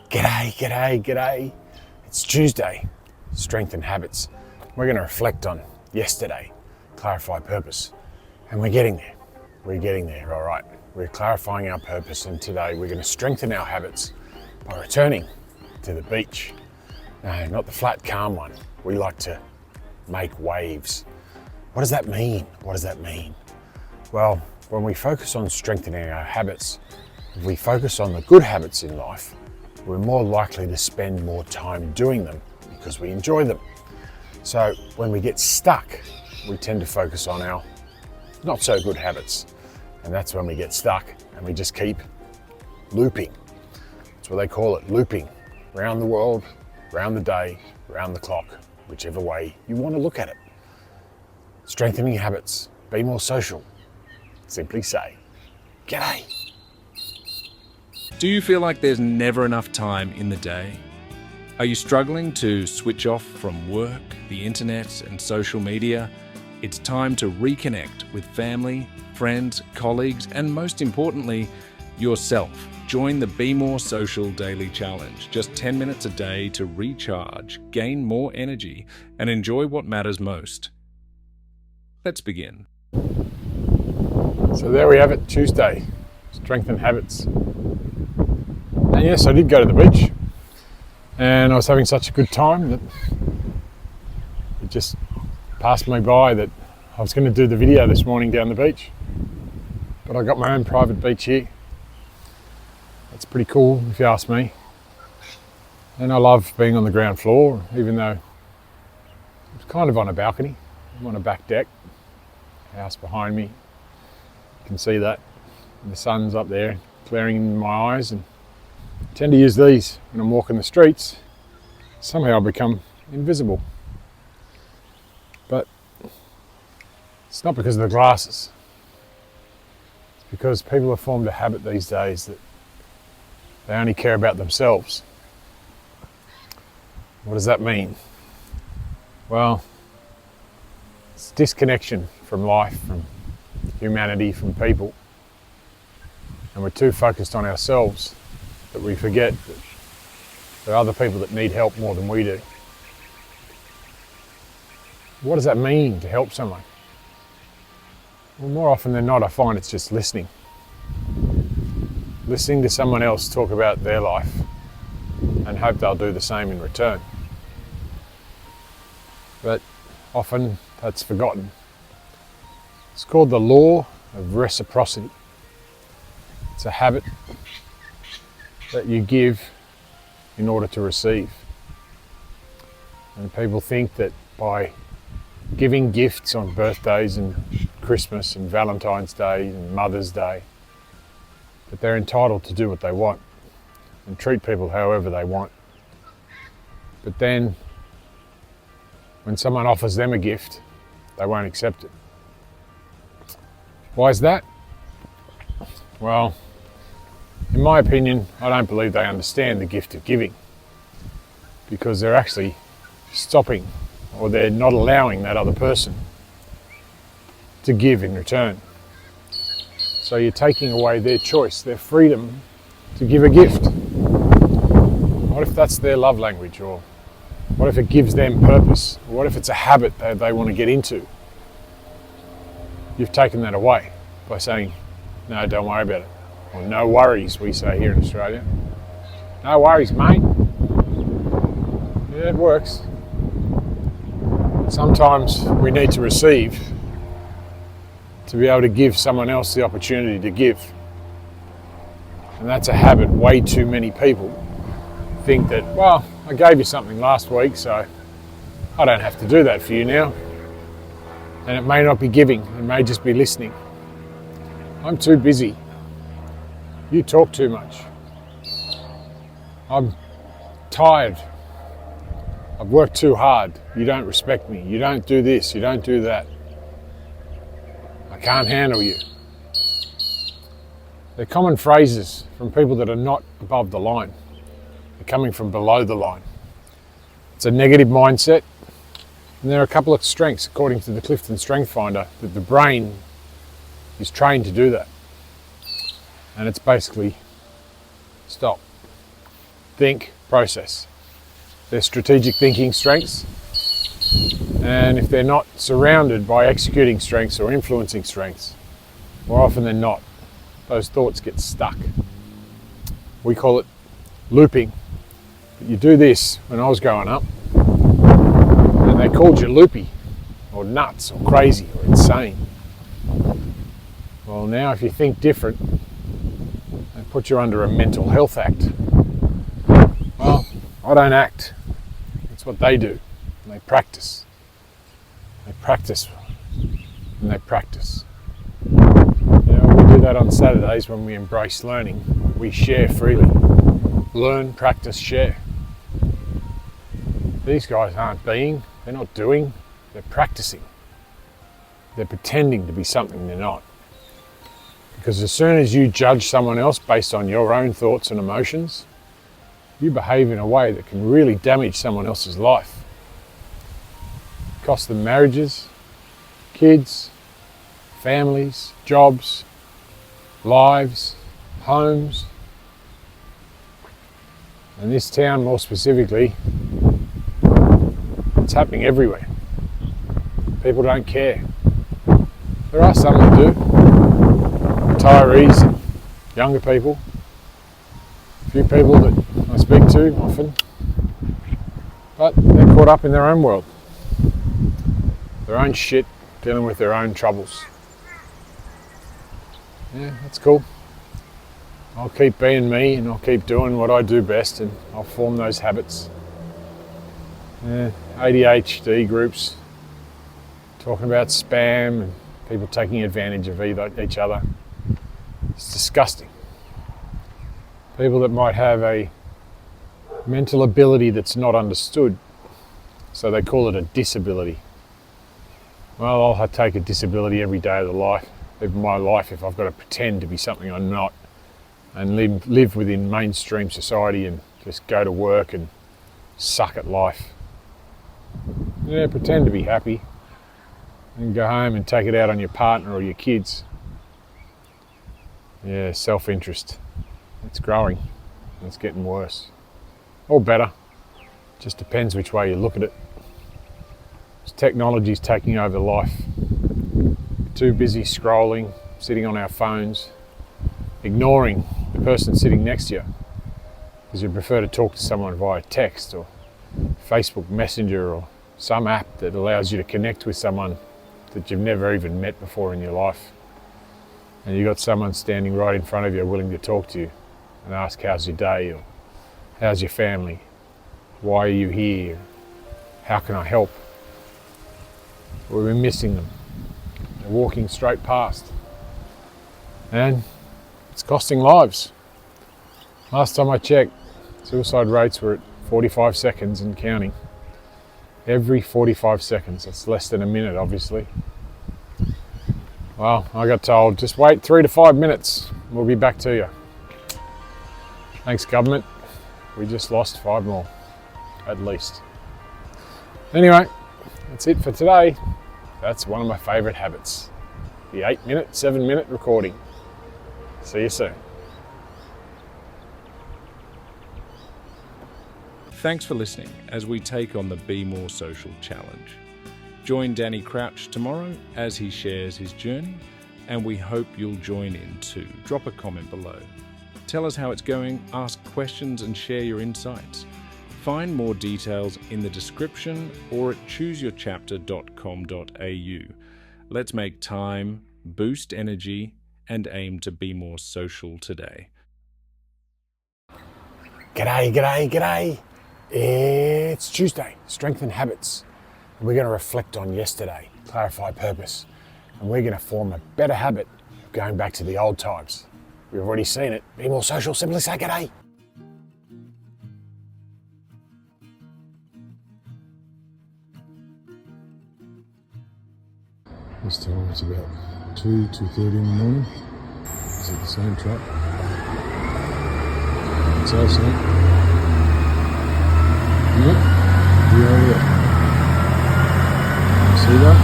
G'day. It's Tuesday, strengthen habits. We're going to reflect on yesterday, clarify purpose. And we're getting there, all right. We're clarifying our purpose, and today we're going to strengthen our habits by returning to the beach. No, not the flat, calm one. We like to make waves. What does that mean? Well, when we focus on strengthening our habits, if we focus on the good habits in life, we're more likely to spend more time doing them because we enjoy them. So when we get stuck, we tend to focus on our not so good habits. And that's when we get stuck and we just keep looping. That's what they call it, looping. Around the world, around the day, around the clock, whichever way you want to look at it. Strengthening habits, be more social. Simply say, g'day. Do you feel like there's never enough time in the day? Are you struggling to switch off from work, the internet, and social media? It's time to reconnect with family, friends, colleagues, and most importantly, yourself. Join the Be More Social Daily Challenge. Just 10 minutes a day to recharge, gain more energy, and enjoy what matters most. Let's begin. So there we have it, Tuesday, strengthen habits. And yes, I did go to the beach, and I was having such a good time that it just passed me by that I was going to do the video this morning down the beach, but I got my own private beach here. That's pretty cool if you ask me. And I love being on the ground floor, even though it's kind of on a balcony. I'm on a back deck, house behind me. You can see that. And the sun's up there glaring in my eyes, and I tend to use these when I'm walking the streets. Somehow I become invisible. But it's not because of the glasses. It's because people have formed a habit these days that they only care about themselves. What does that mean? Well, it's disconnection from life, from humanity, from people. And we're too focused on ourselves that we forget that there are other people that need help more than we do. What does that mean to help someone? Well, more often than not, I find it's just listening. Listening to someone else talk about their life and hope they'll do the same in return. But often that's forgotten. It's called the law of reciprocity. It's a habit that you give in order to receive. And people think that by giving gifts on birthdays and Christmas and Valentine's Day and Mother's Day, that they're entitled to do what they want and treat people however they want. But then when someone offers them a gift, they won't accept it. Why is that? Well, in my opinion, I don't believe they understand the gift of giving, because they're actually stopping, or they're not allowing that other person to give in return. So you're taking away their choice, their freedom to give a gift. What if that's their love language? Or what if it gives them purpose? Or what if it's a habit that they want to get into? You've taken that away by saying, no, don't worry about it. Or no worries, we say here in Australia. No worries, mate. Yeah, it works. Sometimes we need to receive to be able to give someone else the opportunity to give. And that's a habit way too many people think that, well, I gave you something last week, so I don't have to do that for you now. And it may not be giving, it may just be listening. I'm too busy. You talk too much. I'm tired. I've worked too hard. You don't respect me. You don't do this. You don't do that. I can't handle you. They're common phrases from people that are not above the line. They're coming from below the line. It's a negative mindset. And there are a couple of strengths, according to the Clifton Strength Finder, that the brain is trained to do that. And it's basically stop, think, process. Their strategic thinking strengths. And if they're not surrounded by executing strengths or influencing strengths, more often than not, those thoughts get stuck. We call it looping. But you do this when I was growing up, and they called you loopy, or nuts, or crazy, or insane. Well, now if you think different, they put you under a mental health act. Well, I don't act. It's what they do. And they practice. They practice. And they practice. We do that on Saturdays when we embrace learning. We share freely. Learn, practice, share. These guys aren't being, they're not doing, they're practicing. They're pretending to be something they're not. Because as soon as you judge someone else based on your own thoughts and emotions, you behave in a way that can really damage someone else's life. Cost them marriages, kids, families, jobs, lives, homes. And this town more specifically, it's happening everywhere. People don't care. There are some that do. Retirees, and younger people, a few people that I speak to often, but they're caught up in their own world, their own shit, dealing with their own troubles. Yeah, that's cool. I'll keep being me and I'll keep doing what I do best and I'll form those habits. ADHD groups talking about spam and people taking advantage of each other. It's disgusting. People that might have a mental ability that's not understood, so they call it a disability. Well, I'll take a disability every day of my life if I've got to pretend to be something I'm not, and live within mainstream society and just go to work and suck at life. Yeah, pretend to be happy and go home and take it out on your partner or your kids. Yeah, self-interest. It's growing. It's getting worse. Or better. Just depends which way you look at it. Technology's taking over life. Too busy scrolling, sitting on our phones, ignoring the person sitting next to you because you prefer to talk to someone via text or Facebook Messenger or some app that allows you to connect with someone that you've never even met before in your life. And you've got someone standing right in front of you willing to talk to you and ask how's your day or how's your family, why are you here, how can I help? We're missing them. They're walking straight past. And it's costing lives. Last time I checked, suicide rates were at 45 seconds and counting. Every 45 seconds, that's less than a minute obviously. Well, I got told, just wait 3 to 5 minutes, we'll be back to you. Thanks government, we just lost 5 more, at least. Anyway, that's it for today. That's one of my favourite habits. The 8-minute, 7-minute recording. See you soon. Thanks for listening as we take on the Be More Social challenge. Join Danny Crouch tomorrow as he shares his journey, and we hope you'll join in too. Drop a comment below. Tell us how it's going, ask questions and share your insights. Find more details in the description or at chooseyourchapter.com.au. Let's make time, boost energy, and aim to be more social today. G'day, g'day, g'day. It's Tuesday, strengthen habits. We're going to reflect on yesterday, clarify purpose, and we're going to form a better habit of going back to the old times. We've already seen it. Be more social, simply say g'day. This time it's about 2:30 in the morning. Is it the same truck? It's our same. Yep, you over there. See that?